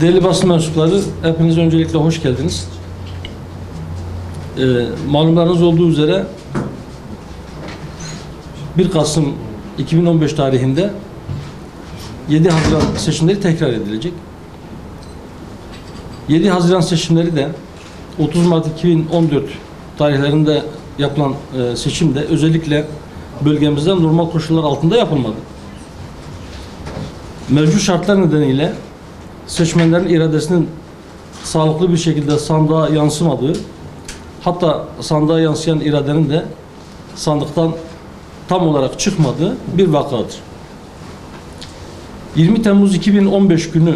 Değerli basın mensupları, hepiniz öncelikle hoş geldiniz. Malumlarınız olduğu üzere 1 Kasım 2015 tarihinde 7 Haziran seçimleri tekrar edilecek. 7 Haziran seçimleri de 30 Mart 2014 tarihlerinde yapılan seçimde özellikle bölgemizde normal koşullar altında yapılmadı. Mevcut şartlar nedeniyle seçmenlerin iradesinin sağlıklı bir şekilde sandığa yansımadığı, hatta sandığa yansıyan iradenin de sandıktan tam olarak çıkmadığı bir vakadır. 20 Temmuz 2015 günü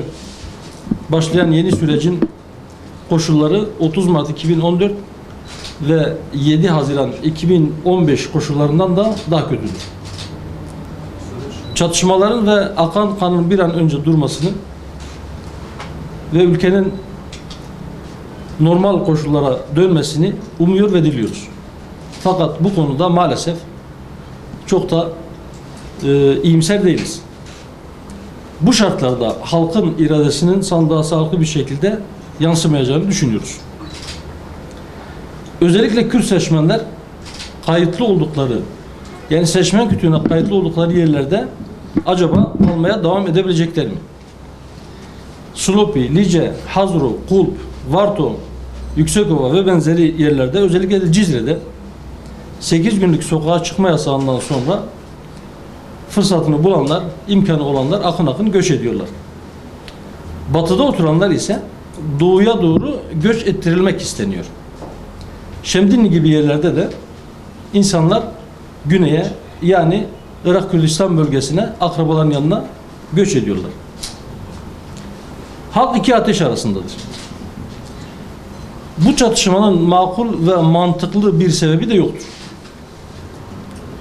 başlayan yeni sürecin koşulları 30 Mart 2014 ve 7 Haziran 2015 koşullarından da daha kötüdür. Çatışmaların ve akan kanın bir an önce durmasını ve ülkenin normal koşullara dönmesini umuyor ve diliyoruz. Fakat bu konuda maalesef çok da iyimser değiliz. Bu şartlarda halkın iradesinin sandığa sağlıklı bir şekilde yansımayacağını düşünüyoruz. Özellikle Kürt seçmenler kayıtlı oldukları, yani seçmen kütüğüne kayıtlı oldukları yerlerde acaba almaya devam edebilecekler mi? Slopi, Lice, Hazro, Kulp, Varto, Yüksekova ve benzeri yerlerde, özellikle de Cizre'de 8 günlük sokağa çıkma yasağından sonra fırsatını bulanlar, imkanı olanlar akın akın göç ediyorlar. Batıda oturanlar ise doğuya doğru göç ettirilmek isteniyor. Şemdinli gibi yerlerde de insanlar güneye, yani Irak Kürdistan bölgesine, akrabaların yanına göç ediyorlar. Halk iki ateş arasındadır. Bu çatışmanın makul ve mantıklı bir sebebi de yoktur.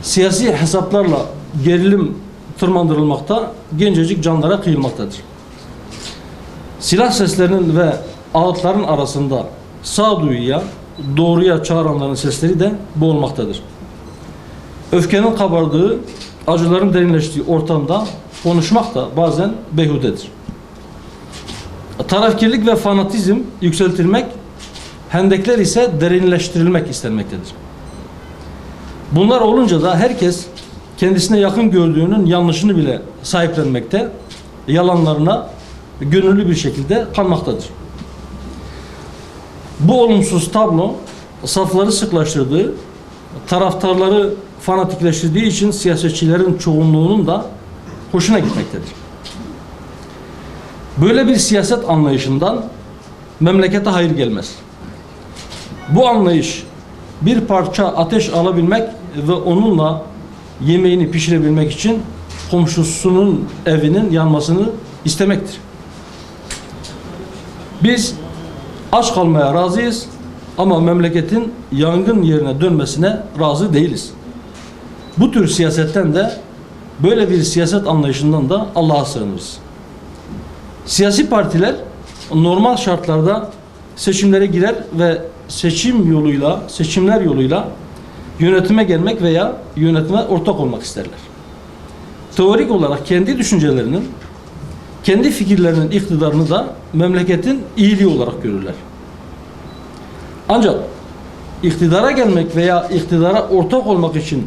Siyasi hesaplarla gerilim tırmandırılmakta, gencecik canlara kıyılmaktadır. Silah seslerinin ve ağıtların arasında sağduyuya, doğruya çağıranların sesleri de boğulmaktadır. Öfkenin kabardığı, acıların derinleştiği ortamda konuşmak da bazen beyhudedir. Tarafkirlik ve fanatizm yükseltilmek, hendekler ise derinleştirilmek istenmektedir. Bunlar olunca da herkes kendisine yakın gördüğünün yanlışını bile sahiplenmekte, yalanlarına gönüllü bir şekilde kanmaktadır. Bu olumsuz tablo safları sıklaştırdığı, taraftarları fanatikleştirdiği için siyasetçilerin çoğunluğunun da hoşuna gitmektedir. Böyle bir siyaset anlayışından memlekete hayır gelmez. Bu anlayış bir parça ateş alabilmek ve onunla yemeğini pişirebilmek için komşusunun evinin yanmasını istemektir. Biz aç kalmaya razıyız ama memleketin yangın yerine dönmesine razı değiliz. Bu tür siyasetten de, böyle bir siyaset anlayışından da Allah'a sığınırız. Siyasi partiler normal şartlarda seçimlere girer ve seçimler yoluyla yönetime gelmek veya yönetime ortak olmak isterler. Teorik olarak kendi düşüncelerinin, kendi fikirlerinin iktidarını da memleketin iyiliği olarak görürler. Ancak iktidara gelmek veya iktidara ortak olmak için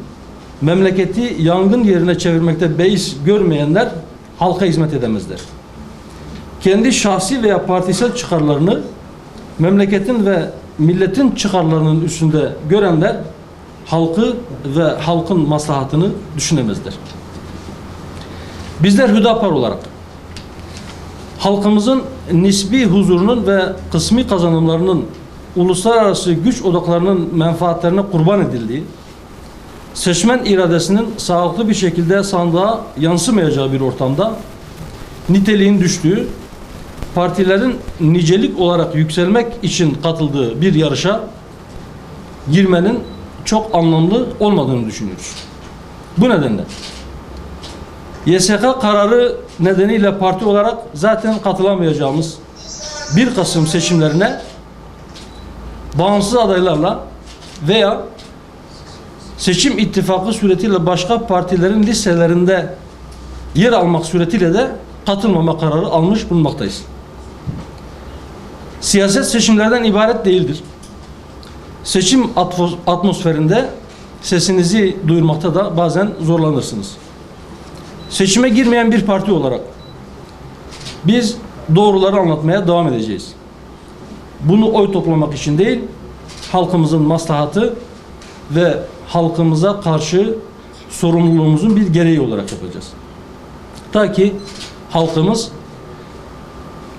memleketi yangın yerine çevirmekte beis görmeyenler halka hizmet edemezler. Kendi şahsi veya partisel çıkarlarını memleketin ve milletin çıkarlarının üstünde görenler halkı ve halkın maslahatını düşünemezler. Bizler Hüdapar olarak halkımızın nisbi huzurunun ve kısmi kazanımlarının uluslararası güç odaklarının menfaatlerine kurban edildiği, seçmen iradesinin sağlıklı bir şekilde sandığa yansımayacağı bir ortamda niteliğin düştüğü, partilerin nicelik olarak yükselmek için katıldığı bir yarışa girmenin çok anlamlı olmadığını düşünüyoruz. Bu nedenle YSK kararı nedeniyle parti olarak zaten katılamayacağımız 1 Kasım seçimlerine bağımsız adaylarla veya seçim ittifakı suretiyle başka partilerin listelerinde yer almak suretiyle de katılmama kararı almış bulunmaktayız. Siyaset seçimlerden ibaret değildir. Seçim atmosferinde sesinizi duyurmakta da bazen zorlanırsınız. Seçime girmeyen bir parti olarak biz doğruları anlatmaya devam edeceğiz. Bunu oy toplamak için değil, halkımızın maslahatı ve halkımıza karşı sorumluluğumuzun bir gereği olarak yapacağız. Ta ki halkımız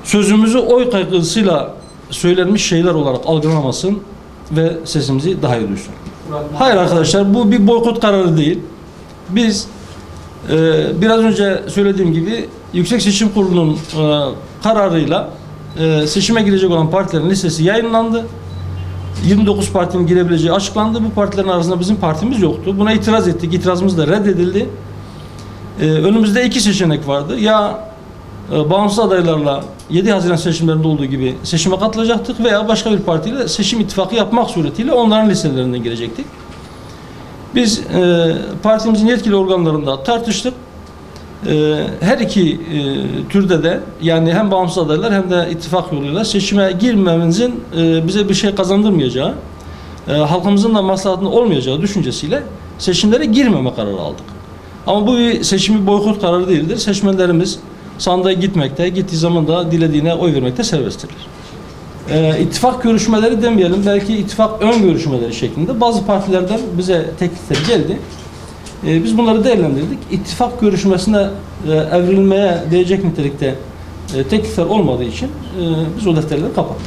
sözümüzü oy kaygısıyla söylenmiş şeyler olarak algılamasın ve sesimizi daha iyi duysun. Hayır arkadaşlar, bu bir boykot kararı değil. Biz biraz önce söylediğim gibi Yüksek Seçim Kurulu'nun kararıyla seçime girecek olan partilerin listesi yayınlandı. 29 partinin girebileceği açıklandı. Bu partilerin arasında bizim partimiz yoktu. Buna itiraz ettik. İtirazımız da reddedildi. Önümüzde iki seçenek vardı. Ya bağımsız adaylarla 7 Haziran seçimlerinde olduğu gibi seçime katılacaktık veya başka bir partiyle seçim ittifakı yapmak suretiyle onların listelerinden girecektik. Biz partimizin yetkili organlarında tartıştık. Her iki türde de, yani hem bağımsız adaylar hem de ittifak yoluyla seçime girmemizin bize bir şey kazandırmayacağı, halkımızın da maslahatında olmayacağı düşüncesiyle seçimlere girmeme kararı aldık. Ama bu bir seçimi boykot kararı değildir. Seçmenlerimiz sandığa gitmekte, gittiği zaman da dilediğine oy vermekte serbesttirler. İttifak görüşmeleri demeyelim, belki ittifak ön görüşmeleri şeklinde bazı partilerden bize teklifler geldi. Biz bunları değerlendirdik. İttifak görüşmesine evrilmeye değecek nitelikte teklifler olmadığı için biz o defterleri kapattık.